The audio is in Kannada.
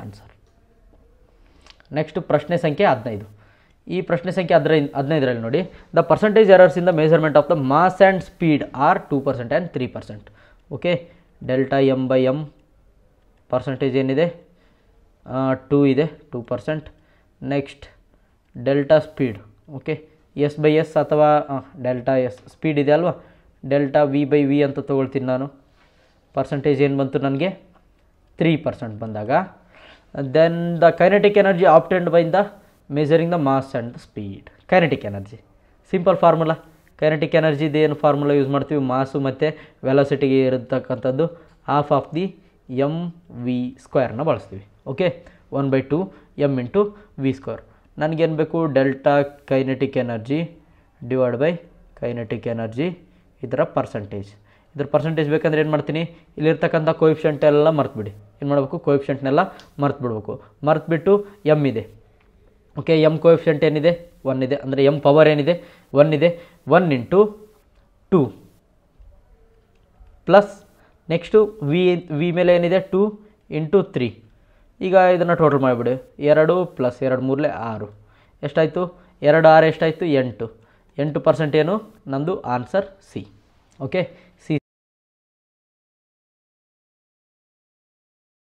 ಆನ್ಸರ್. ನೆಕ್ಸ್ಟ್ ಪ್ರಶ್ನೆ ಸಂಖ್ಯೆ 15. ಈ ಪ್ರಶ್ನೆ ಸಂಖ್ಯೆ 15ರಲ್ಲಿ ನೋಡಿ, the percentage errors in the measurement of the mass and speed are 2% and 3%. Okay, delta M by M percentage ಏನಿದೆ 2 ಇದೆ, 2%. Next delta speed, okay, S by S ಅಥವಾ ಡೆಲ್ಟಾ ಎಸ್ ಸ್ಪೀಡ್ ಇದೆ ಅಲ್ವಾ, ಡೆಲ್ಟಾ ವಿ ಬೈ ವಿ ಅಂತ ತೊಗೊಳ್ತೀನಿ ನಾನು. ಪರ್ಸೆಂಟೇಜ್ ಏನು ಬಂತು ನನಗೆ 3% ಬಂದಾಗ, then the kinetic energy obtained by the measuring the mass and the speed. Kinetic energy simple formula. ಕೈನೆಟಿಕ್ ಎನರ್ಜಿದು ಏನು ಫಾರ್ಮುಲಾ ಯೂಸ್ ಮಾಡ್ತೀವಿ, ಮಾಸು ಮತ್ತು ವೆಲಾಸಿಟಿಗೆ ಇರತಕ್ಕಂಥದ್ದು half of the M V ಸ್ಕ್ವೇರ್ನ ಬಳಸ್ತೀವಿ. Okay, 1/2 M into V square. ನನಗೇನು ಬೇಕು, delta kinetic energy divide by kinetic energy ಇದರ ಪರ್ಸೆಂಟೇಜ್. ಇದ್ರ ಪರ್ಸೆಂಟೇಜ್ ಬೇಕಂದ್ರೆ ಏನು ಮಾಡ್ತೀನಿ, ಇಲ್ಲಿರ್ತಕ್ಕಂಥ ಕೋಎಫಿಷಿಯಂಟ್ ಎಲ್ಲ ಮರ್ತುಬಿಡಿ. ಏನು ಮಾಡಬೇಕು, ಕೋಎಫಿಷಿಯಂಟ್ನೆಲ್ಲ ಮರ್ತುಬಿಡ್ಬೇಕು. ಮರ್ತುಬಿಟ್ಟು ಎಮ್ ಇದೆ, ಓಕೆ, ಎಮ್ ಕೋಎಫಿಷಿಯಂಟ್ ಏನಿದೆ 1 ಇದೆ, ಅಂದರೆ ಎಮ್ ಪವರ್ ಏನಿದೆ 1 ಇದೆ. 1 ಇಂಟು 2 ಪ್ಲಸ್ ನೆಕ್ಸ್ಟು ವಿ ಮೇಲೆ ಏನಿದೆ 2 ಇಂಟು 3. ಈಗ ಇದನ್ನು ಟೋಟಲ್ ಮಾಡಿಬಿಡಿ. 2 ಪ್ಲಸ್ 2 3 6 ಎಷ್ಟಾಯಿತು, 2 6 ಎಷ್ಟಾಯಿತು 8. 8% ಏನು ನಂದು ಆನ್ಸರ್ ಸಿ. Okay, C